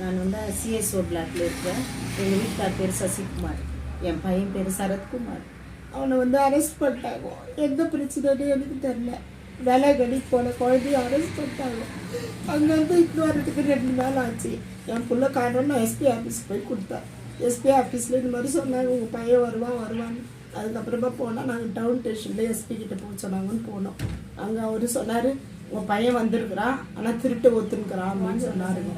நான் வந்து சிஎஸ்ஓ பிளாக்ல இருக்கிறேன். எங்கள் வீட்டுக்கார் பேர் சசிகுமார், என் பையன் பேர் சரத்குமார். அவனை வந்து அரெஸ்ட் பண்ணிட்டாங்க. எந்த பிரச்சனைன்னு எனக்கு தெரில. வேலைக்கடிக்கு போன குழந்தைய அரெஸ்ட் பண்ணிட்டாங்க. அங்கேருந்து இட்டு வரதுக்கு 2 நாள் ஆச்சு. என் பிள்ளை காரணம் நான் எஸ்பி ஆஃபீஸ் போய் கொடுத்தேன். எஸ்பி ஆஃபீஸில் இந்த மாதிரி சொன்னாங்க, உங்கள் பையன் வருவான்னு. அதுக்கப்புறமா போனால் நாங்கள் டவுன் ஸ்டேஷனில் எஸ்பி கிட்டே போக சொன்னாங்கன்னு போனோம். அங்கே அவர் சொன்னார், உங்கள் பையன் வந்திருக்கிறான், ஆனால் திருட்டு ஒத்துனுக்கிறான் அப்படின்னு சொன்னாருங்க.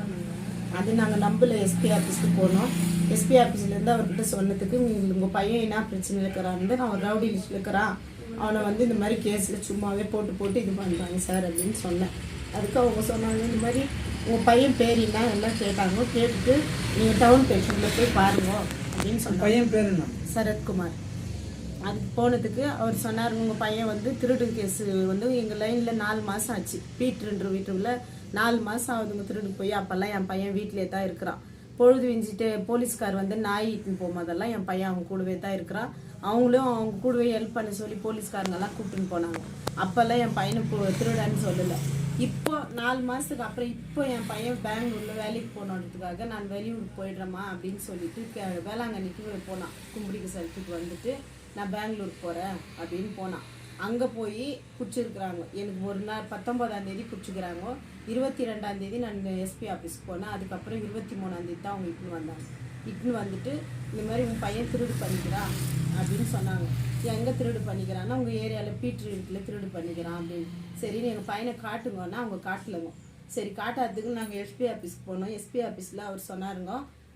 அது நாங்கள் நம்பல. எஸ்பி ஆஃபீஸ்க்கு போனோம். எஸ்பி ஆஃபீஸ்லேருந்து அவர்கிட்ட சொன்னதுக்கு, உங்கள் பையன் என்ன பிரச்சனை இருக்கிறான்னு, அவன் ரவுடி லிஸ்ட்டில் இருக்கிறான், அவனை வந்து இந்த மாதிரி கேஸில் சும்மாவே போட்டு இது பண்ணுறாங்க சார் அப்படின்னு சொன்னேன். அதுக்கு அவங்க சொன்னாங்க, இந்த மாதிரி உங்கள் பையன் பேர் என்ன எல்லாம் கேட்டாங்க. கேட்டுட்டு நீங்கள் டவுன் ஸ்டேஷனில் போய் பாருங்க அப்படின்னு சொன்னாங்க. பையன் பேர் என்ன? சரத்குமார். அதுக்கு போனதுக்கு அவர் சொன்னார், உங்கள் பையன் வந்து திருடு கேஸு வந்து எங்கள் லைனில் 4 மாதம் ஆச்சு. பீட்ருன்ற வீட்டுக்குள்ள 4 மாதம் ஆகுதுங்க திருடு போய். அப்போல்லாம் என் பையன் வீட்டிலே தான் இருக்கிறான். பொழுது விஞ்சிட்டு போலீஸ்கார் வந்து நாய் இட்டுன்னு போகும்போதெல்லாம் என் பையன் அவங்க கூடவே தான் இருக்கிறான். அவங்களும் அவங்க கூடவே ஹெல்ப் பண்ண சொல்லி போலீஸ்காரங்கெல்லாம் கூப்பிட்டுன்னு போனாங்க. அப்போல்லாம் என் பையனை திருடான்னு சொல்லலை. இப்போ 4 மாதத்துக்கு அப்புறம் இப்போ என் பையன் பெங்களூரில் வேலைக்கு போனதுக்காக நான் வெளியூருக்கு போயிடுறேம்மா அப்படின்னு சொல்லிட்டு வேளாங்கண்ணிக்கு போனான். கும்பிடிக்கு சர்க்கிட்டு வந்துட்டு நான் பெங்களூருக்கு போகிறேன் அப்படின்னு போனான். அங்கே போய் பிடிச்சிருக்குறாங்க. எனக்கு ஒரு நாள் 19ஆம் தேதி பிடிச்சிக்கிறாங்க. 22ஆம் தேதி நான் எஸ்பி ஆஃபீஸ்க்கு போனேன். அதுக்கப்புறம் 23ஆம் தேதி தான் அவங்க இட்டுன்னு வந்தாங்க. இட்டுன்னு வந்துட்டு இந்த மாதிரி உங்கள் பையன் திருடு பண்ணிக்கிறான் அப்படின்னு சொன்னாங்க. எங்கே திருடு பண்ணிக்கிறான்னா உங்கள் ஏரியாவில் பீட்ரு வீட்டில் திருடு பண்ணிக்கிறான் அப்படின்னு. சரின்னு எங்கள் பையனை காட்டுங்கன்னா அவங்க காட்டலைங்க. சரி காட்டாததுக்கு நாங்கள் எஸ்பி ஆஃபீஸ்க்கு போனோம். எஸ்பி ஆஃபீஸில் அவர் சொன்னாருங்க,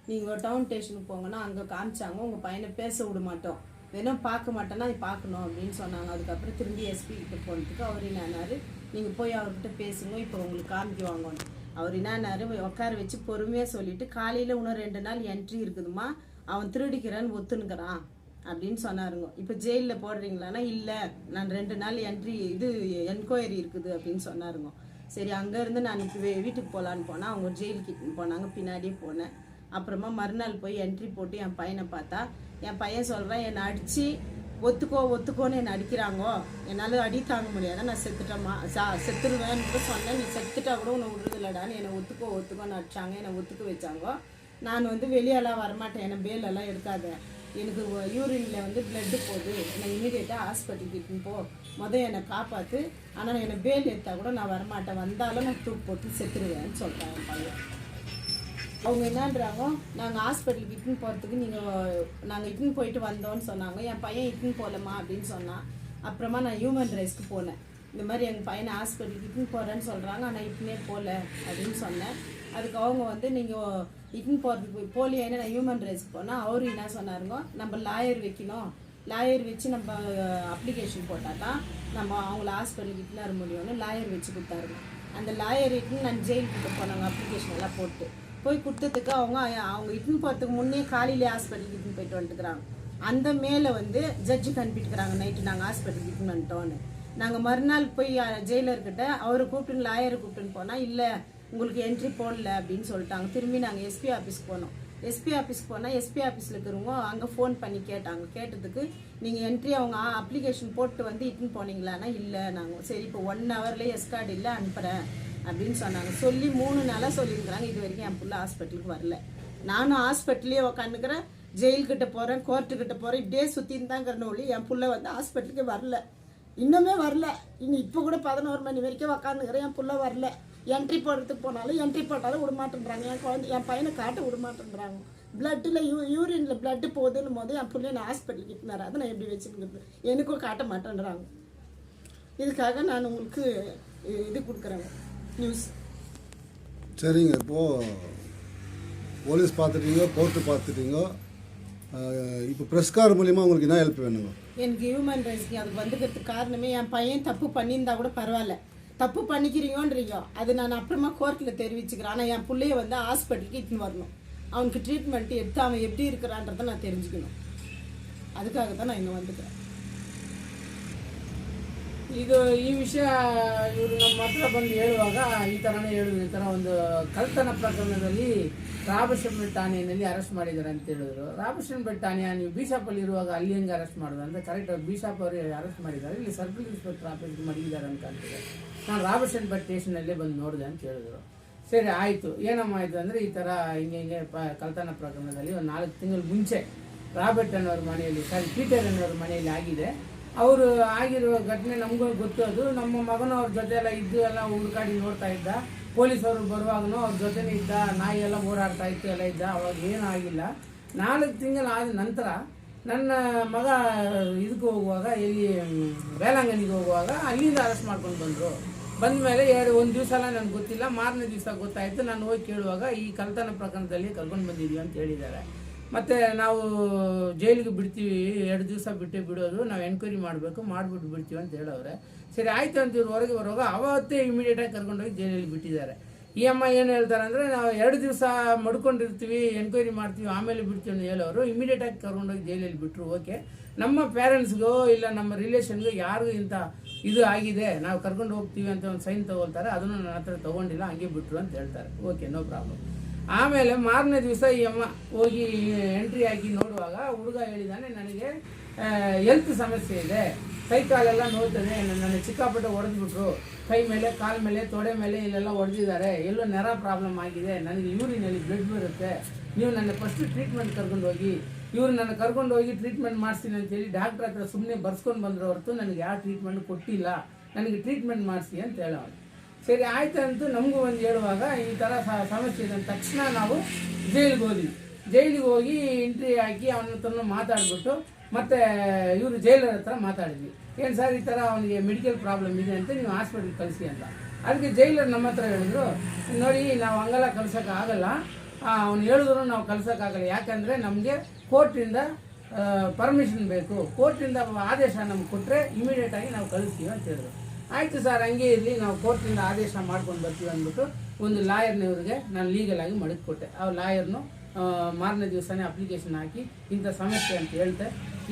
நீங்கள் டவுன் ஸ்டேஷனுக்கு போங்கன்னா அங்கே காமிச்சாங்க, உங்கள் பையனை பேச விட மாட்டோம், வேணும் பார்க்க மாட்டேன்னா நீ பார்க்கணும் அப்படின்னு சொன்னாங்க. அதுக்கப்புறம் திரும்பி எஸ்பி கிட்ட போனதுக்கு அவர் என்னாரு, நீங்கள் போய் அவர்கிட்ட பேசுங்க, இப்போ உங்களுக்கு காமிக்குவாங்கன்னு. அவர் என்னாரு, உட்கார வச்சு பொறுமையாக சொல்லிவிட்டு, காலையில் இன்னும் 2 நாள் என்ட்ரி இருக்குதுமா, அவன் திருடிக்கிறான்னு ஒத்துனுக்கிறான் அப்படின்னு சொன்னாருங்க. இப்போ ஜெயிலில் போடுறீங்களான்னா இல்லை, நான் 2 நாள் என்கொயரி இருக்குது அப்படின்னு சொன்னாருங்க. சரி அங்கேருந்து நான் இப்போ வீட்டுக்கு போகலான்னு போனால் அவங்க ஜெயிலுக்கு போனாங்க. பின்னாடியே போனேன். அப்புறமா மறுநாள் போய் என்ட்ரி போட்டு என் பையனை பார்த்தா என் பையன் சொல்கிறேன், என்னை அடித்து ஒத்துக்கோன்னு என்னை அடிக்கிறாங்கோ, என்னால் அடி தாங்க முடியாத, நான் செத்துட்டேம்மா, செத்துருவேன்னு சொன்னேன். நீ செத்துட்டா கூட உன்னை விடுறதில்லடான்னு என்னை ஒத்துக்கோன்னு அடித்தாங்க. என்னை ஒத்துக்க வச்சாங்கோ. நான் வந்து வெளியெல்லாம் வரமாட்டேன், என்னை பேலெல்லாம் எடுக்காத, எனக்கு யூரினில் வந்து பிளட்டு போகுது, என்னை இமீடியட்டாக ஹாஸ்பிட்டலுக்கு இட்டுன்னு போ, என்னை காப்பாற்று, ஆனால் என்னை பேல் எடுத்தால் கூட நான் வரமாட்டேன், வந்தாலும் நான் தூக்கு போட்டு செத்துருவேன்னு சொல்லிட்டாங்க என் பையன். அவங்க என்னன்றாங்க, நாங்கள் ஹாஸ்பிட்டலுக்கு இட்டுன்னு போகிறதுக்கு நாங்கள் இட்டுன்னு போயிட்டு வந்தோன்னு சொன்னாங்க. என் பையன் இட்டுன்னு போகலம்மா அப்படின்னு சொன்னான். அப்புறமா நான் ஹியூமன் ரைட்ஸ்க்கு போனேன். இந்த மாதிரி எங்கள் பையனை ஹாஸ்பிட்டலுக்கு இட்டுன்னு போகிறேன்னு சொல்கிறாங்க, ஆனால் இட்டுனே போகல அப்படின்னு சொன்னேன். அதுக்கு அவங்க வந்து நீங்கள் இட்டுன்னு போகிறதுக்கு போலியான்னு நான் ஹியூமன் ரைட்ஸ்க்கு போனால் அவரு என்ன சொன்னாருங்க, நம்ம லாயர் வைக்கணும், லாயர் வச்சு நம்ம அப்ளிகேஷன் போட்டால் தான் நம்ம அவங்கள ஹாஸ்பிட்டலுக்கு இட்டுன்னு வர முடியும்னு லாயர் வச்சு கொடுத்தாருங்க. அந்த லாயர் இட்டுன்னு நான் ஜெயிலுக்கு போனாங்க. அப்ளிகேஷன் எல்லாம் போய் கொடுத்ததுக்கு அவங்க இட்டுன்னு போகிறதுக்கு முன்னே காலையிலே ஹாஸ்பிட்டலுக்கு இட்டுன்னு போயிட்டு வந்துட்டுக்கிறாங்க. அந்த மேலே வந்து ஜட்ஜுக்கு அனுப்பிட்டுக்கிறாங்க, நைட்டு நாங்கள் ஹாஸ்பிட்டலுக்கு இட்டுன்னு வந்துட்டோன்னு. நாங்கள் மறுநாள் போய் ஜெயிலர்கிட்ட அவரை கூப்பிட்டுன்னு லாயரை கூப்பிட்டுன்னு போனால் இல்லை உங்களுக்கு என்ட்ரி போடல அப்படின்னு சொல்லிட்டாங்க. திரும்பி நாங்கள் எஸ்பி ஆஃபீஸ்க்கு போனோம். எஸ்பி ஆஃபீஸ்க்கு போனால் எஸ்பி ஆஃபீஸில் இருக்கிறவங்க அங்கே ஃபோன் பண்ணி கேட்டாங்க. கேட்டதுக்கு நீங்கள் என்ட்ரி அவங்க அப்ளிகேஷன் போட்டு வந்து இட்டுன்னு போனீங்களான்னா இல்லை, நாங்கள் சரி இப்போ 1 ஹவர்லேயே எஸ்கார்டு இல்லை அனுப்புகிறேன் அப்படின்னு சொன்னாங்க. சொல்லி 3 நாளாக சொல்லியிருக்கிறாங்க. இது வரைக்கும் என் பிள்ளை ஹாஸ்பிட்டலுக்கு வரல. நானும் ஹாஸ்பிட்டல்லே உக்காந்துக்கிறேன், ஜெயில்கிட்ட போகிறேன், கோர்ட்டுக்கிட்ட போகிறேன், இப்படியே சுற்றின்னு தாங்கிறன ஒளி என் பிள்ளை வந்து ஹாஸ்பிட்டலுக்கு வரல, இன்னுமே வரல. இப்போ கூட 11 மணி வரைக்கும் உக்காந்துக்கிறேன், என் பிள்ளை வரல. என்ட்ரி போடுறதுக்கு போனாலும் என்ட்ரி போட்டாலும் விடமாட்டேன்றாங்க. என் பையனை காட்ட விடமாட்டேன்றாங்க. பிளட்டில் யூரினில் பிளட்டு போகுதுன்னு போது என் பிள்ளைய நான் ஹாஸ்பிட்டலுக்கு இட்டுனார், அதை நான் எப்படி வச்சுக்கிறது, எனக்கும் காட்ட மாட்டேன்றாங்க. இதுக்காக நான் உங்களுக்கு இது கொடுக்குறேங்க நியூஸ். சரிங்க, இப்போது போலீஸ் பார்த்துட்டீங்க, கோர்ட்டு பார்த்துட்டீங்க, இப்போ ப்ரெஸ்கார் மூலிமா உங்களுக்கு என்ன ஹெல்ப் வேணுங்க? எனக்கு ஹியூமன் ரைட்ஸ்க்கு அதுக்கு வந்துக்கிறதுக்கு காரணமே என் பையன் தப்பு பண்ணியிருந்தா கூட பரவாயில்ல, தப்பு பண்ணிக்கிறீங்கன்றீங்க, அது நான் அப்புறமா கோர்ட்டில் தெரிவிச்சுக்கிறேன். ஆனால் என் பிள்ளைய வந்து ஹாஸ்பிட்டலுக்கு இட்டுன்னு வரணும், அவனுக்கு ட்ரீட்மெண்ட் எடுத்து அவன் எப்படி இருக்கிறான்றதை நான் தெரிஞ்சுக்கணும். அதுக்காக தான் நான் இங்கே வந்துக்கிறேன். ಇದು ಈ ವಿಷಯ ಇವರು ನಮ್ಮ ಹತ್ರ ಬಂದು ಹೇಳುವಾಗ ಈ ಥರನೇ ಹೇಳಿದ್ರು, ಈ ಥರ ಒಂದು ಕಳ್ತನ ಪ್ರಕರಣದಲ್ಲಿ ರಾಬರ್ಟ್ಸನ್ ಠಾಣೆಯಲ್ಲಿ ಅರೆಸ್ಟ್ ಮಾಡಿದ್ದಾರೆ ಅಂತ ಹೇಳಿದ್ರು. ರಾಬರ್ಟ್ಸನ್ ಠಾಣೆ ನೀವು ಬಿಷಾಪಲ್ಲಿ ಇರುವಾಗ ಅಲ್ಲಿ ಹೆಂಗೆ ಅರೆಸ್ಟ್ ಮಾಡಿದ್ರು ಅಂದರೆ ಕರೆಕ್ಟ್ ಬಿಷಾಪ್ ಅವರು ಅರೆಸ್ಟ್ ಮಾಡಿದ್ದಾರೆ, ಇಲ್ಲಿ ಸರ್ಕಲ್ ಇನ್ಸ್ಪೆಕ್ಟರ್ ಆಫೀಸ್ಗೆ ಮಡಗಿದ್ದಾರೆ ಅಂತ ಕಾಣ್ತಿದೆ. ನಾನು ರಾಬರ್ಟ್ಸನ್ ಸ್ಟೇಷನಲ್ಲೇ ಬಂದು ನೋಡಿದೆ ಅಂತ ಹೇಳಿದ್ರು. ಸರಿ ಆಯಿತು, ಏನಮ್ಮ ಆಯಿತು ಅಂದರೆ ಈ ಥರ ಹಿಂಗೆ ಕಳ್ತನ ಪ್ರಕರಣದಲ್ಲಿ ಒಂದು 4 ತಿಂಗಳ ಮುಂಚೆ ರಾಬರ್ಟ್ ಅನ್ನೋರ ಮನೆಯಲ್ಲಿ ಪೀಟರ್ ಅನ್ನೋರ ಮನೆಯಲ್ಲಿ ಆಗಿದೆ. ಅವರು ಆಗಿರುವ ಘಟನೆ ನಮಗೂ ಗೊತ್ತು. ಅದು ನಮ್ಮ ಮಗನೂ ಅವ್ರ ಜೊತೆ ಎಲ್ಲ ಇದ್ದು ಎಲ್ಲ ಹುಡುಕಾಡಿ ನೋಡ್ತಾ ಇದ್ದ. ಪೊಲೀಸವರು ಬರುವಾಗೂ ಅವ್ರ ಜೊತೆನೇ ಇದ್ದ, ನಾಯಿ ಎಲ್ಲ ಓಡಾಡ್ತಾ ಇತ್ತು ಎಲ್ಲ ಇದ್ದ. ಅವಾಗ ಏನೂ ಆಗಿಲ್ಲ. 4 ತಿಂಗಳಾದ ನಂತರ ನನ್ನ ಮಗ ಇದಕ್ಕೆ ಹೋಗುವಾಗ, ಎಲ್ಲಿ ಬೇಲಾಂಗಣಿಗೆ ಹೋಗುವಾಗ ಅಲ್ಲಿಂದ ಅರೆಸ್ಟ್ ಮಾಡ್ಕೊಂಡು ಬಂದರು. ಬಂದ ಮೇಲೆ ಒಂದು ದಿವಸ ಎಲ್ಲ ನನಗೆ ಗೊತ್ತಿಲ್ಲ, ಮಾರನೇ ದಿವಸ ಗೊತ್ತಾಯಿತು. ನಾನು ಹೋಗಿ ಕೇಳುವಾಗ ಈ ಕಳ್ತನ ಪ್ರಕರಣದಲ್ಲಿ ಕರ್ಕೊಂಡು ಬಂದಿದ್ದೀವಿ ಅಂತ ಹೇಳಿದ್ದಾರೆ. ಮತ್ತು ನಾವು ಜೈಲಿಗೆ ಬಿಡ್ತೀವಿ, 2 ದಿವಸ ಬಿಟ್ಟೇ ಬಿಡೋದು, ನಾವು ಎನ್ಕ್ವೈರಿ ಮಾಡಬೇಕು, ಮಾಡಿಬಿಟ್ಟು ಬಿಡ್ತೀವಿ ಅಂತ ಹೇಳೋರೆ. ಸರಿ ಆಯಿತು ಅಂತ ಇವ್ರು ಹೊರಗೆ ಬರುವಾಗ ಅವತ್ತೇ ಇಮಿಡಿಯೇಟಾಗಿ ಕರ್ಕೊಂಡೋಗಿ ಜೈಲಲ್ಲಿ ಬಿಟ್ಟಿದ್ದಾರೆ. ಈ ಅಮ್ಮ ಏನು ಹೇಳ್ತಾರೆ ಅಂದರೆ, ನಾವು 2 ದಿವಸ ಮಡ್ಕೊಂಡಿರ್ತೀವಿ, ಎನ್ಕ್ವೈರಿ ಮಾಡ್ತೀವಿ, ಆಮೇಲೆ ಬಿಡ್ತೀವಿ ಅಂತ ಹೇಳೋರು. ಇಮಿಡಿಯೇಟಾಗಿ ಕರ್ಕೊಂಡೋಗಿ ಜೈಲಲ್ಲಿ ಬಿಟ್ಟರು. ಓಕೆ, ನಮ್ಮ ಪೇರೆಂಟ್ಸ್ಗೋ ಇಲ್ಲ ನಮ್ಮ ರಿಲೇಷನ್ಗೋ ಯಾರಿಗೂ ಇಂಥ ಇದು ಆಗಿದೆ, ನಾವು ಕರ್ಕೊಂಡು ಹೋಗ್ತೀವಿ ಅಂತ ಒಂದು ಸೈನ್ ತೊಗೊಳ್ತಾರೆ, ಅದನ್ನು ನನ್ನ ಹತ್ರ ತೊಗೊಂಡಿಲ್ಲ, ಹಂಗೆ ಬಿಟ್ಟರು ಅಂತ ಹೇಳ್ತಾರೆ. Okay, no problem. ಆಮೇಲೆ ಮಾರನೇ ದಿವಸ ಈ ಅಮ್ಮ ಹೋಗಿ ಎಂಟ್ರಿ ಹಾಕಿ ನೋಡುವಾಗ ಹುಡುಗ ಹೇಳಿದ್ದಾನೆ, ನನಗೆ ಹೆಲ್ತ್ ಸಮಸ್ಯೆ ಇದೆ, ಕೈ ಕಾಲೆಲ್ಲ ನೋಡ್ತದೆ, ನನ್ನ ಚಿಕ್ಕಾಪಟ್ಟೆ ಹೊಡೆದ್ಬಿಟ್ರು, ಕೈ ಮೇಲೆ, ಕಾಲ ಮೇಲೆ, ತೊಡೆ ಮೇಲೆ ಇಲ್ಲೆಲ್ಲ ಹೊಡೆದಿದ್ದಾರೆ, ಎಲ್ಲೋ ನೆರ ಪ್ರಾಬ್ಲಮ್ ಆಗಿದೆ, ನನಗೆ ಯೂರಿನಲ್ಲಿ ಬ್ಲಡ್ ಬರುತ್ತೆ, ನೀವು ನನ್ನ ಫಸ್ಟ್ ಟ್ರೀಟ್ಮೆಂಟ್ ಕರ್ಕೊಂಡು ಹೋಗಿ. ಇವ್ರು ನನ್ನ ಕರ್ಕೊಂಡು ಹೋಗಿ ಟ್ರೀಟ್ಮೆಂಟ್ ಮಾಡಿಸ್ತೀನಿ ಅಂತೇಳಿ ಡಾಕ್ಟ್ರ್ ಹತ್ರ ಸುಮ್ಮನೆ ಬರ್ಸ್ಕೊಂಡು ಬಂದ್ರು ಹೊರತು ನನಗೆ ಯಾವ ಟ್ರೀಟ್ಮೆಂಟ್ ಕೊಟ್ಟಿಲ್ಲ, ನನಗೆ ಟ್ರೀಟ್ಮೆಂಟ್ ಮಾಡಿಸಿ ಅಂತ ಹೇಳೋರು. ಸರಿ ಆಯ್ತು ಅಂತ ನಮಗೂ ಒಂದು ಹೇಳುವಾಗ ಈ ಥರ ಸಮಸ್ಯೆ ಇದೆ ಅಂದ ತಕ್ಷಣ ನಾವು ಜೈಲಿಗೆ ಹೋದ್ವಿ. ಜೈಲಿಗೆ ಹೋಗಿ ಎಂಟ್ರಿ ಹಾಕಿ ಅವನ ಹತ್ರ ಮಾತಾಡ್ಬಿಟ್ಟು ಮತ್ತೆ ಇವರು ಜೈಲರ್ ಹತ್ರ ಮಾತಾಡಿದ್ವಿ. ಏನು ಸರ್ ಈ ಥರ ಅವನಿಗೆ ಮೆಡಿಕಲ್ ಪ್ರಾಬ್ಲಮ್ ಇದೆ ಅಂತ ನೀವು ಹಾಸ್ಪಿಟ್ಲಿಗೆ ಕಳಿಸಿ ಅಂತ. ಅದಕ್ಕೆ ಜೈಲರ್ ನಮ್ಮ ಹತ್ರ ಹೇಳಿದ್ರು, ನೋಡಿ ನಾವು ಹಂಗೆಲ್ಲ ಕಳ್ಸೋಕ್ಕಾಗಲ್ಲ, ಅವ್ನು ಹೇಳಿದ್ರು ನಾವು ಕಳ್ಸೋಕ್ಕಾಗಲ್ಲ, ಯಾಕಂದರೆ ನಮಗೆ ಕೋರ್ಟಿಂದ ಪರ್ಮಿಷನ್ ಬೇಕು, ಕೋರ್ಟಿಂದ ಆದೇಶ ನಮ್ಗೆ ಕೊಟ್ಟರೆ ಇಮಿಡಿಯೇಟಾಗಿ ನಾವು ಕಳಿಸ್ತೀವಿ ಅಂತ ಹೇಳಿದ್ರು. ಆಯಿತು ಸರ್, ಹಂಗೆ ಇರಲಿ, ನಾವು ಕೋರ್ಟಿಂದ ಆದೇಶ ಮಾಡ್ಕೊಂಡು ಬರ್ತೀವಿ ಅಂದ್ಬಿಟ್ಟು ಒಂದು ಲಾಯರ್ನವ್ರಿಗೆ ನಾನು ಲೀಗಲಾಗಿ ಮಡಗಿಕೊಟ್ಟೆ. ಆ ಲಾಯರ್ನು ಮಾರನೇ ದಿವಸನೇ ಅಪ್ಲಿಕೇಶನ್ ಹಾಕಿ ಇಂಥ ಸಮಸ್ಯೆ ಅಂತ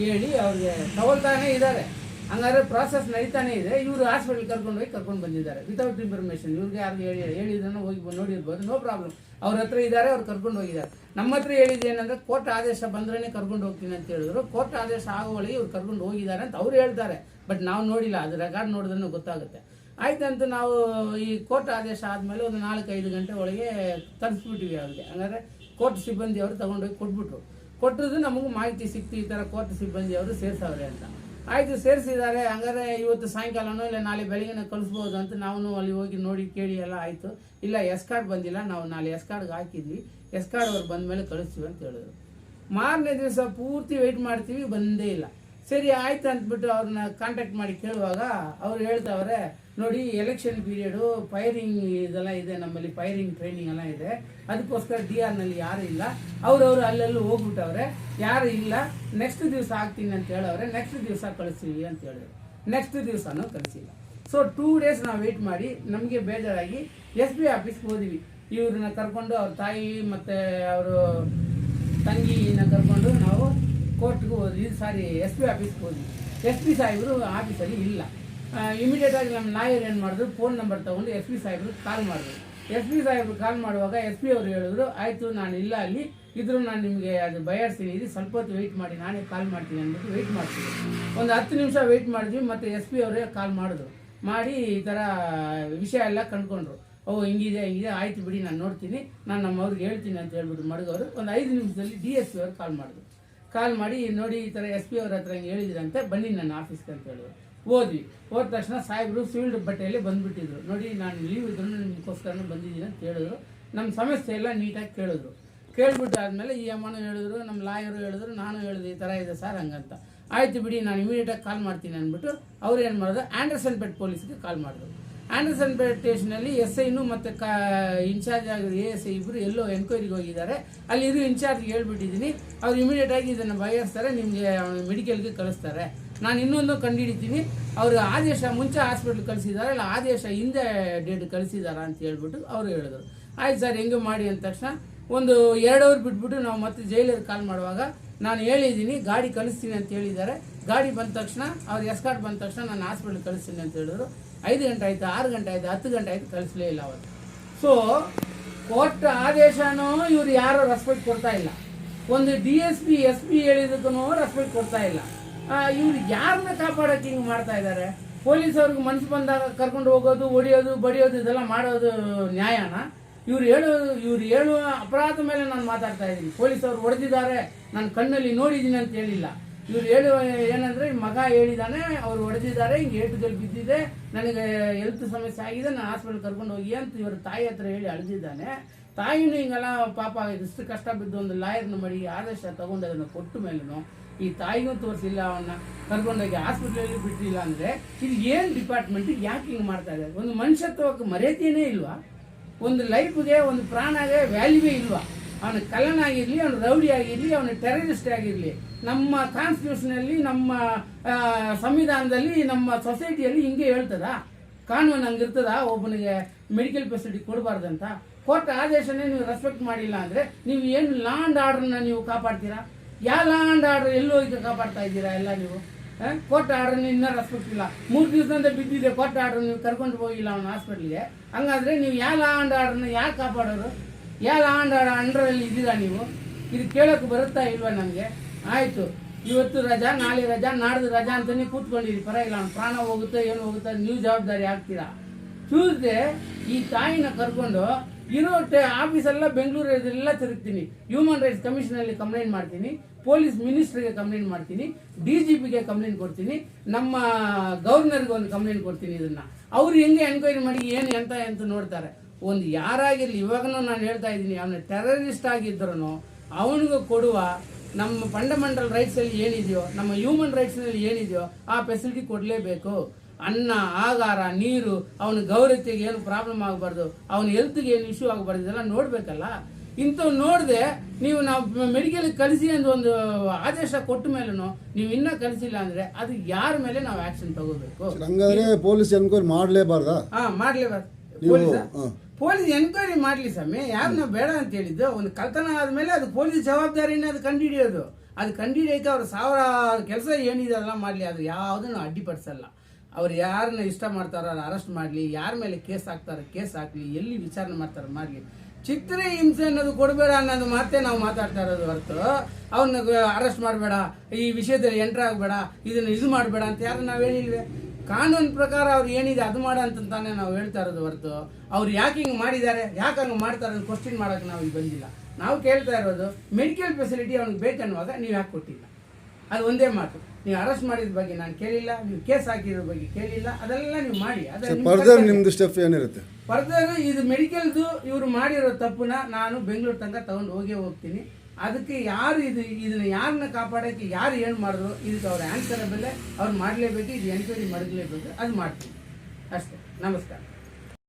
ಹೇಳಿ ಅವ್ರಿಗೆ ತಗೊಳ್ತಾನೆ ಇದ್ದಾರೆ. ಹಂಗಾದ್ರೆ ಪ್ರಾಸೆಸ್ ನಡೀತಾನೆ ಇದೆ. ಇವರು ಹಾಸ್ಪಿಟಲ್ ಕರ್ಕೊಂಡು ಬಂದಿದ್ದಾರೆ ವಿತೌಟ್ ಇನ್ಫಾರ್ಮೇಷನ್. ಇವ್ರಿಗೆ ಯಾರು ಹೇಳಿದ್ರು ಹೋಗಿ ನೋಡಿರ್ಬೋದು, ನೋ ಪ್ರಾಬ್ಲಮ್. ಅವ್ರ ಹತ್ರ ಇದ್ದಾರೆ, ಅವ್ರು ಕರ್ಕೊಂಡು ಹೋಗಿದ್ದಾರೆ. ನಮ್ಮ ಹತ್ರ ಹೇಳಿದ್ದು ಏನಂದ್ರೆ ಕೋರ್ಟ್ ಆದೇಶ ಬಂದ್ರೇ ಕರ್ಕೊಂಡು ಹೋಗ್ತೀನಿ ಅಂತ ಹೇಳಿದ್ರು. ಕೋರ್ಟ್ ಆದೇಶ ಆಗುವಳಿಗೆ ಇವ್ರು ಕರ್ಕೊಂಡು ಹೋಗಿದ್ದಾರೆ ಅಂತ ಅವ್ರು ಹೇಳ್ತಾರೆ, ಬಟ್ ನಾವು ನೋಡಿಲ್ಲ, ಅದು ರೆಕಾರ್ಡ್ ನೋಡಿದ್ರೆ ಗೊತ್ತಾಗುತ್ತೆ. ಆಯ್ತಂತ ನಾವು ಈ ಕೋರ್ಟ್ ಆದೇಶ ಆದಮೇಲೆ ಒಂದು 4-5 ಗಂಟೆ ಒಳಗೆ ತರಿಸ್ಬಿಟ್ಟಿವಿ ಅವ್ರಿಗೆ. ಹಂಗಾದ್ರೆ ಕೋರ್ಟ್ ಸಿಬ್ಬಂದಿ ಅವರು ತಗೊಂಡೋಗಿ ಕೊಟ್ಟದ್ದು ನಮಗೂ ಮಾಹಿತಿ ಸಿಕ್ತು, ಈ ಥರ ಕೋರ್ಟ್ ಸಿಬ್ಬಂದಿ ಅವರು ಸೇರಿಸವ್ರೆ ಅಂತ. ಆಯಿತು, ಸೇರಿಸಿದ್ದಾರೆ. ಹಂಗಾರೆ ಇವತ್ತು ಸಾಯಂಕಾಲನೋ ಇಲ್ಲ ನಾಳೆ ಬೆಳಗ್ಗೆನೇ ಕಳಿಸ್ಬೋದು ಅಂತ ನಾವು ಅಲ್ಲಿ ಹೋಗಿ ನೋಡಿ ಕೇಳಿ ಎಲ್ಲ ಆಯಿತು. ಇಲ್ಲ ಎಸ್ ಕಾರ್ಡ್ ಬಂದಿಲ್ಲ, ನಾವು ನಾಳೆ ಎಸ್ ಕಾರ್ಡ್ಗೆ ಹಾಕಿದ್ವಿ, ಎಸ್ ಕಾರ್ಡ್ ಅವ್ರು ಬಂದ ಮೇಲೆ ಕಳಿಸ್ತೀವಿ ಅಂತ ಹೇಳಿದ್ರು. ಮಾರನೇ ದಿವಸ ಪೂರ್ತಿ ವೆಯ್ಟ್ ಮಾಡ್ತೀವಿ, ಬಂದೇ ಇಲ್ಲ. ಸರಿ ಆಯ್ತು ಅಂದ್ಬಿಟ್ಟು ಅವ್ರನ್ನ ಕಾಂಟ್ಯಾಕ್ಟ್ ಮಾಡಿ ಕೇಳುವಾಗ ಅವ್ರು ಹೇಳ್ತಾವ್ರೆ, ನೋಡಿ ಎಲೆಕ್ಷನ್ ಪೀರಿಯಡು, ಫೈರಿಂಗ್ ಇದೆಲ್ಲ ಇದೆ, ನಮ್ಮಲ್ಲಿ ಫೈರಿಂಗ್ ಟ್ರೈನಿಂಗ್ ಎಲ್ಲ ಇದೆ, ಅದಕ್ಕೋಸ್ಕರ DR ಯಾರು ಇಲ್ಲ, ಅವ್ರವ್ರು ಅಲ್ಲೆಲ್ಲೂ ಹೋಗ್ಬಿಟ್ಟವ್ರೆ, ಯಾರು ಇಲ್ಲ, ನೆಕ್ಸ್ಟ್ ದಿವಸ ಆಗ್ತೀನಿ ಅಂತ ಹೇಳವ್ರೆ, ನೆಕ್ಸ್ಟ್ ದಿವಸ ಕಳಿಸ್ತೀವಿ ಅಂತ ಹೇಳಿದ್ರು. ನೆಕ್ಸ್ಟ್ ದಿವಸನೂ ಕಳಿಸಿಲ್ಲ. ಸೊ 2 days ನಾವು ವೆಯ್ಟ್ ಮಾಡಿ ನಮಗೆ ಬೇಜಾರಾಗಿ SP ಆಫೀಸ್ಗೆ ಹೋದ್ವಿ. ಇವ್ರನ್ನ ಕರ್ಕೊಂಡು ಅವ್ರ ತಾಯಿ ಮತ್ತು ಅವರು ತಂಗಿನ ಕರ್ಕೊಂಡು ನಾವು ಕೋರ್ಟ್ಗೆ ಹೋದ್ವಿ. SP ಆಫೀಸ್ಗೆ ಹೋದ್ವಿ. SP ಸಾಹೇಬರು ಆಫೀಸಲ್ಲಿ ಇಲ್ಲ. ಇಮಿಡಿಯೇಟಾಗಿ ನಮ್ಮ ಲಾಯರ್ ಏನು ಮಾಡಿದ್ರು, ಫೋನ್ ನಂಬರ್ ತೊಗೊಂಡು SP ಸಾಹೇಬ್ರಿಗೆ ಕಾಲ್ ಮಾಡಿದ್ರು. SP ಸಾಹೇಬ್ರು ಕಾಲ್ ಮಾಡುವಾಗ SP ಅವರು ಹೇಳಿದ್ರು, ಆಯಿತು ನಾನು ಇಲ್ಲ ಅಲ್ಲಿ ಇದ್ರೂ ನಾನು ನಿಮಗೆ ಅದು ಬಯರ್ಸ್ತೀನಿ, ಇದು ಸ್ವಲ್ಪ ಹೊತ್ತು ವೆಯ್ಟ್ ಮಾಡಿ, ನಾನೇ ಕಾಲ್ ಮಾಡ್ತೀನಿ ಅಂದ್ಬಿಟ್ಟು ವೆಯ್ಟ್ ಮಾಡ್ತೀನಿ. ಒಂದು 10 ನಿಮಿಷ ವೆಯ್ಟ್ ಮಾಡಿದ್ವಿ. ಮತ್ತು SP ಅವರೇ ಕಾಲ್ ಮಾಡಿದ್ರು. ಮಾಡಿ ಈ ಥರ ವಿಷಯ ಎಲ್ಲ ಕಂಡುಕೊಂಡ್ರು. ಹಿಂಗಿದೆ ಆಯ್ತು ಬಿಡಿ, ನಾನು ನೋಡ್ತೀನಿ, ನಾನು ನಮ್ಮವ್ರಿಗೆ ಹೇಳ್ತೀನಿ ಅಂತ ಹೇಳ್ಬಿಟ್ಟು ಮಡಗವರು ಒಂದು 5 ನಿಮಿಷದಲ್ಲಿ DSP ಅವರು ಕಾಲ್ ಮಾಡಿ ನೋಡಿ ಈ ಥರ SP ಅವ್ರ ಹತ್ರ ಹಿಂಗೆ ಹೇಳಿದ್ರಂತೆ, ಬನ್ನಿ ನನ್ನ ಆಫೀಸ್ಗೆ ಅಂತ ಹೇಳಿದ್ರು. ಹೋದ ತಕ್ಷಣ ಸಾಹೇಬರು ಸಿವಿಲ್ ಬಟ್ಟೆಯಲ್ಲಿ ಬಂದುಬಿಟ್ಟಿದ್ರು. ನೋಡಿ ನಾನು ಲೀವ್ ಇದ್ರು ನಿಮಗೋಸ್ಕರ ಬಂದಿದ್ದೀನಿ ಅಂತ ಹೇಳಿದ್ರು. ನಮ್ಮ ಸಮಸ್ಯೆ ಎಲ್ಲ ನೀಟಾಗಿ ಕೇಳ್ಬಿಟ್ಟು ಆದಮೇಲೆ ಈ ಅಮ್ಮನೂ ಹೇಳಿದ್ರು, ನಮ್ಮ ಲಾಯರು ಹೇಳಿದ್ರು, ನಾನು ಹೇಳಿದೆ ಈ ಥರ ಇದೆ ಸರ್ ಹಂಗಂತ. ಆಯಿತು ಬಿಡಿ, ನಾನು ಇಮಿಡಿಯೇಟಾಗಿ ಕಾಲ್ ಮಾಡ್ತೀನಿ ಅಂದ್ಬಿಟ್ಟು ಅವ್ರು ಏನು ಮಾಡಿದ್ರು, ಆ್ಯಂಡರ್ಸನ್ ಪೇಟ್ ಪೊಲೀಸ್ಗೆ ಕಾಲ್ ಮಾಡಿದ್ರು. ಆ್ಯಂಡರ್ಸನ್ ಪೇಟ್ ಸ್ಟೇಷನಲ್ಲಿ SIನೂ ಮತ್ತು ಇನ್ಚಾರ್ಜ್ ಆಗಿರೋ ASI ಇಬ್ಬರು ಎಲ್ಲೋ ಎನ್ಕ್ವೈರಿಗೆ ಹೋಗಿದ್ದಾರೆ. ಅಲ್ಲಿ ಇದು ಇನ್ಚಾರ್ಜ್ಗೆ ಹೇಳ್ಬಿಟ್ಟಿದ್ದೀನಿ, ಅವ್ರು ಇಮಿಡಿಯೇಟಾಗಿ ಇದನ್ನು ಬಗೆಹರಿಸ್ತಾರೆ, ನಿಮಗೆ ಮೆಡಿಕಲ್ಗೆ ಕಳಿಸ್ತಾರೆ. ನಾನು ಇನ್ನೊಂದು ಕಂಡುಹಿಡಿತೀನಿ, ಅವರು ಆದೇಶ ಮುಂಚೆ ಹಾಸ್ಪಿಟ್ಲ್ ಕಳಿಸಿದ್ದಾರೆ, ಇಲ್ಲ ಆದೇಶ ಹಿಂದೆ ಡೇಟ್ ಕಳಿಸಿದಾರಾ ಅಂತ ಹೇಳ್ಬಿಟ್ಟು ಅವರು ಹೇಳಿದ್ರು. ಆಯ್ತು ಸರ್ ಹೆಂಗೆ ಮಾಡಿ ಅಂದ ತಕ್ಷಣ ಒಂದು 2 ಅವರ್ ಬಿಟ್ಬಿಟ್ಟು ನಾವು ಮತ್ತೆ ಜೈಲರ್ ಕಾಲ್ ಮಾಡುವಾಗ ನಾನು ಹೇಳಿದ್ದೀನಿ ಗಾಡಿ ಕಳಿಸ್ತೀನಿ ಅಂತ ಹೇಳಿದ್ದಾರೆ. ಗಾಡಿ ಬಂದ ತಕ್ಷಣ ಅವ್ರು ಎಸ್ ಕಾರ್ಡ್ ಬಂದ ತಕ್ಷಣ ನಾನು ಹಾಸ್ಪಿಟ್ಲ್ ಕಳಿಸ್ತೀನಿ ಅಂತ ಹೇಳಿದ್ರು. 5 ಗಂಟೆ ಆಯಿತು, 6 ಗಂಟೆ ಆಯಿತು, 10 ಗಂಟೆ ಆಯಿತು, ಕಳಿಸಲೇ ಇಲ್ಲ ಅವತ್ತು. ಸೊ ಕೋರ್ಟ್ ಆದೇಶನೂ ಇವ್ರು ಯಾರೂ ರೆಸ್ಪೆಕ್ಟ್ ಕೊಡ್ತಾ ಇಲ್ಲ. ಒಂದು DSP SP ಹೇಳಿದಕ್ಕೂ ರೆಸ್ಪೆಕ್ಟ್ ಕೊಡ್ತಾ ಇಲ್ಲ. ಇವ್ರು ಯಾರನ್ನ ಕಾಪಾಡೋಕೆ ಹಿಂಗೆ ಮಾಡ್ತಾ ಇದ್ದಾರೆ? ಪೊಲೀಸವ್ರಿಗೆ ಮನಸ್ಸು ಬಂದಾಗ ಕರ್ಕೊಂಡು ಹೋಗೋದು, ಹೊಡಿಯೋದು, ಬಡಿಯೋದು ಇದೆಲ್ಲ ಮಾಡೋದು ನ್ಯಾಯನ? ಇವ್ರು ಹೇಳುವ ಅಪರಾಧ ಮೇಲೆ ನಾನು ಮಾತಾಡ್ತಾ ಇದ್ದೀನಿ. ಪೊಲೀಸ್ ಅವರು ಹೊಡೆದಿದ್ದಾರೆ, ನಾನು ಕಣ್ಣಲ್ಲಿ ನೋಡಿದ್ದೀನಿ ಅಂತ ಹೇಳಿಲ್ಲ. ಇವ್ರು ಹೇಳುವ ಏನಂದ್ರೆ ಮಗ ಹೇಳಿದಾನೆ, ಅವ್ರು ಹೊಡೆದಿದ್ದಾರೆ, ಹಿಂಗೆ ಏಟುಗಳು ಬಿದ್ದಿದೆ, ನನಗೆ ಹೆಲ್ತ್ ಸಮಸ್ಯೆ ಆಗಿದೆ, ನಾನು ಹಾಸ್ಪಿಟಲ್ ಕರ್ಕೊಂಡು ಹೋಗಿ ಅಂತ ಇವ್ರ ತಾಯಿ ಹತ್ರ ಹೇಳಿ ಅಳ್ದಿದ್ದಾನೆ. ತಾಯಿನೂ ಹಿಂಗೆಲ್ಲ ಪಾಪ ಇಷ್ಟು ಕಷ್ಟ ಬಿದ್ದು ಒಂದು ಲಾಯರ್ನ ಮಾಡಿ ಆದೇಶ ತಗೊಂಡು ಅದನ್ನು ಕೊಟ್ಟ ಮೇಲೂ ಈ ತಾಯಿಗೂ ತೋರಿಸಿಲ್ಲ, ಅವನ್ನ ಕರ್ಕೊಂಡೋಗಿ ಹಾಸ್ಪಿಟಲಲ್ಲಿ ಬಿಟ್ಟಿಲ್ಲ ಅಂದ್ರೆ ಇದು ಏನು ಡಿಪಾರ್ಟ್ಮೆಂಟ್, ಯಾಕೆ ಹಿಂಗೆ ಮಾಡ್ತಾ ಇದ್ದಾರೆ? ಒಂದು ಮನುಷ್ಯತ್ವಕ್ಕೆ ಮರ್ಯಾದೆಯೇ ಇಲ್ವಾ? ಒಂದು ಲೈಫ್ಗೆ, ಒಂದು ಪ್ರಾಣಗೆ ವ್ಯಾಲ್ಯೂವೇ ಇಲ್ವಾ? ಅವನ ಕಳ್ಳನ ಆಗಿರ್ಲಿ, ಅವನು ರೌಡಿ ಆಗಿರ್ಲಿ, ಅವನ ಟೆರರಿಸ್ಟ್ ಆಗಿರ್ಲಿ, ನಮ್ಮ ಕಾನ್ಸ್ಟಿಟ್ಯೂಷನಲ್ಲಿ, ನಮ್ಮ ಸಂವಿಧಾನದಲ್ಲಿ, ನಮ್ಮ ಸೊಸೈಟಿಯಲ್ಲಿ ಹಿಂಗೆ ಹೇಳ್ತದ? ಕಾನೂನು ಹಂಗಿರ್ತದ ಒಬ್ಬನಿಗೆ ಮೆಡಿಕಲ್ ಫೆಸಿಲಿಟಿ ಕೊಡಬಾರ್ದಂತ? ಕೋರ್ಟ್ ಆದೇಶನೇ ನೀವು ರೆಸ್ಪೆಕ್ಟ್ ಮಾಡಿಲ್ಲ ಅಂದ್ರೆ ನೀವು ಏನು ಲಾ ಅಂಡ್ ಆರ್ಡರ್ನ ನೀವು ಕಾಪಾಡ್ತೀರಾ? ಯಾವ ಲಾ ಅಂಡ್ ಆರ್ಡರ್ ಎಲ್ಲೋ ಈಗ ಕಾಪಾಡ್ತಾ ಇದ್ದೀರಾ ಎಲ್ಲ ನೀವು? ಕೋರ್ಟ್ ಆರ್ಡರ್ ಇನ್ನೂ ರೆಸ್ಪೆಕ್ಟ್ ಇಲ್ಲ. 3 ದಿವಸದಿಂದ ಬಿದ್ದಿದೆ ಕೋರ್ಟ್ ಆರ್ಡರ್, ನೀವು ಕರ್ಕೊಂಡು ಹೋಗಿಲ್ಲ ಅವನ ಹಾಸ್ಪಿಟ್ಲಿಗೆ. ಹಂಗಾದ್ರೆ ನೀವು ಯಾವ ಲಾ ಅಂಡ್ ಆರ್ಡರ್ನ ಯಾಕೆ ಕಾಪಾಡೋರು? ಯಾವ ಲಾ ಅಂಡ್ ಆರ್ಡರ್ ಅಂಡರಲ್ಲಿ ಇದ್ದೀರಾ ನೀವು? ಇದು ಕೇಳೋಕೆ ಬರುತ್ತಾ ಇಲ್ವಾ ನಮಗೆ? ಆಯ್ತು, ಇವತ್ತು ರಜಾ, ನಾಳೆ ರಜಾ, ನಾಡ್ದು ರಜಾ ಅಂತಾನೆ ಕೂತ್ಕೊಂಡಿರಿ, ಪರವಾಗಿಲ್ಲ, ಅವ್ನ ಪ್ರಾಣ ಹೋಗುತ್ತೆ ಏನು ಹೋಗುತ್ತೆ ನೀವು ಜವಾಬ್ದಾರಿ ಆಗ್ತೀರಾ? ಟ್ಯೂಸ್ಡೇ ಈ ತಾಯಿನ ಕರ್ಕೊಂಡು ಇರೋ ಆಫೀಸೆಲ್ಲ ಬೆಂಗಳೂರಲ್ಲೆಲ್ಲ ತಿರುಗ್ತೀನಿ, ಹ್ಯೂಮನ್ ರೈಟ್ಸ್ ಕಮಿಷನಲ್ಲಿ ಕಂಪ್ಲೇಂಟ್ ಮಾಡ್ತೀನಿ, ಪೊಲೀಸ್ ಮಿನಿಸ್ಟ್ರಿಗೆ ಕಂಪ್ಲೇಂಟ್ ಮಾಡ್ತೀನಿ, DGPಗೆ ಕಂಪ್ಲೇಂಟ್ ಕೊಡ್ತೀನಿ, ನಮ್ಮ ಗವರ್ನರ್ಗೆ ಒಂದು ಕಂಪ್ಲೇಂಟ್ ಕೊಡ್ತೀನಿ. ಇದನ್ನ ಅವ್ರು ಹೆಂಗೆ ಎನ್ಕ್ವೈರಿ ಮಾಡಿ ಏನು ಎಂತ ನೋಡ್ತಾರೆ. ಒಂದು ಯಾರಾಗಿರ್ಲಿ, ಇವಾಗನೂ ನಾನು ಹೇಳ್ತಾ ಇದ್ದೀನಿ, ಅವನ ಟೆರರಿಸ್ಟ್ ಆಗಿದ್ರು ಅವನಿಗೂ ಕೊಡುವ ನಮ್ಮ ಫಂಡಮೆಂಟಲ್ ರೈಟ್ಸಲ್ಲಿ ಏನಿದೆಯೋ, ನಮ್ಮ ಹ್ಯೂಮನ್ ರೈಟ್ಸ್ನಲ್ಲಿ ಏನಿದೆಯೋ ಆ ಫೆಸಿಲಿಟಿ ಕೊಡಲೇಬೇಕು. ಅನ್ನ, ಆಹಾರ, ನೀರು, ಅವನ ಗೌರವತೆಗೆ ಏನು ಪ್ರಾಬ್ಲಮ್ ಆಗಬಾರ್ದು, ಅವನ ಹೆಲ್ತ್ಗೆ ಏನು ಇಶ್ಯೂ ಆಗಬಾರ್ದು, ಇದೆಲ್ಲ ನೋಡ್ಬೇಕಲ್ಲ. ಇಂಥವು ನೋಡದೆ ನೀವು ನಾವು ಮೆಡಿಕಲ್ ಕಳಿಸಿ ಅಂತ ಒಂದು ಆದೇಶ ಕೊಟ್ಟ ಮೇಲೂ ನೀವು ಇನ್ನೂ ಕಳಿಸಿಲ್ಲ ಅಂದ್ರೆ ಅದು ಯಾರ ಮೇಲೆ ನಾವು ಆಕ್ಷನ್ ತಗೋಬೇಕು? ಹಂಗಾದ್ರೆ ಪೊಲೀಸ್ ಎನ್ಕ್ವೈರಿ ಮಾಡಲೇಬಾರ್ದಾ? ಮಾಡ್ಲೇಬಾರ್ದು. ಪೊಲೀಸ್ ಎನ್ಕ್ವೈರಿ ಮಾಡ್ಲಿ ಸ್ವಾಮಿ, ಯಾರನ್ನ ಬೇಡ ಅಂತ ಹೇಳಿದ್ದು? ಒಂದು ಕಳ್ತನ ಆದ್ಮೇಲೆ ಅದು ಪೊಲೀಸ್ ಜವಾಬ್ದಾರಿನೇ ಅದು ಕಂಡುಹಿಡಿಯೋದು. ಅದು ಕಂಡುಹಿಡಿಯೋಕೆ ಅವ್ರು 1000 ಕೆಲಸ ಏನಿದೆಲ್ಲ ಮಾಡ್ಲಿ, ಅದು ಯಾವುದನ್ನು ಅಡ್ಡಿಪಡಿಸಲ್ಲ. ಅವ್ರು ಯಾರನ್ನ ಇಷ್ಟ ಮಾಡ್ತಾರೋ ಅವ್ರು ಅರೆಸ್ಟ್ ಮಾಡಲಿ, ಯಾರ ಮೇಲೆ ಕೇಸ್ ಹಾಕ್ತಾರೋ ಕೇಸ್ ಹಾಕ್ಲಿ, ಎಲ್ಲಿ ವಿಚಾರಣೆ ಮಾಡ್ತಾರೋ ಮಾಡಲಿ. ಚಿತ್ರ ಹಿಂಸೆ ಅನ್ನೋದು ಕೊಡಬೇಡ ಅನ್ನೋದು ಮಾತೇ ನಾವು ಮಾತಾಡ್ತಾ ಇರೋದು ಹೊರತು ಅವ್ರನ್ನ ಅರೆಸ್ಟ್ ಮಾಡಬೇಡ, ಈ ವಿಷಯದಲ್ಲಿ ಎಂಟ್ರ್ ಆಗಬೇಡ, ಇದನ್ನ ಇದು ಮಾಡಬೇಡ ಅಂತ ಯಾರು ನಾವು ಹೇಳಿಲ್ವೇ? ಕಾನೂನು ಪ್ರಕಾರ ಅವ್ರು ಏನಿದೆ ಅದು ಮಾಡ ಅಂತಾನೆ ನಾವು ಹೇಳ್ತಾ ಇರೋದು ಹೊರತು ಅವ್ರು ಯಾಕೆ ಹಿಂಗೆ ಮಾಡಿದ್ದಾರೆ, ಯಾಕೆ ಹಂಗೆ ಮಾಡ್ತಾರೆ ಅಂತ ಕ್ವಶನ್ ಮಾಡೋಕೆ ನಾವು ಈಗ ಬಂದಿಲ್ಲ. ನಾವು ಕೇಳ್ತಾ ಇರೋದು ಮೆಡಿಕಲ್ ಫೆಸಿಲಿಟಿ ಅವ್ನಿಗೆ ಬೇಕನ್ನುವಾಗ ನೀವು ಯಾಕೆ ಕೊಟ್ಟಿಲ್ಲ? ಅದು ಒಂದೇ ಮಾತು. ನೀವು ಅರೆಸ್ಟ್ ಮಾಡಿದ ಬಗ್ಗೆ ನಾನು ಕೇಳಿಲ್ಲ, ನೀವು ಕೇಸ್ ಹಾಕಿರೋ ಬಗ್ಗೆ ಕೇಳಿಲ್ಲ, ಅದೆಲ್ಲ ನೀವು ಮಾಡಿ. ನಿಮ್ದು ಸ್ಟೆಪ್ ಏನಿರುತ್ತೆ ಫರ್ದರ್? ಇದು ಮೆಡಿಕಲ್ದು ಇವರು ಮಾಡಿರೋ ತಪ್ಪುನ ನಾನು ಬೆಂಗಳೂರು ತನಕ ತಗೊಂಡು ಹೋಗ್ತೀನಿ. ಅದಕ್ಕೆ ಯಾರು ಇದನ್ನ ಯಾರನ್ನ ಕಾಪಾಡೋಕ್ಕೆ ಯಾರು ಏನು ಮಾಡಿದ್ರು ಇದಕ್ಕೆ ಅವ್ರ ಆನ್ಸರಬಲ್, ಅವ್ರು ಮಾಡಲೇಬೇಕು, ಇದು ಎನ್ಕ್ವೈರಿ ಮಾಡಲೇಬೇಕು, ಅದು ಮಾಡ್ತೀನಿ ಅಷ್ಟೇ. ನಮಸ್ಕಾರ.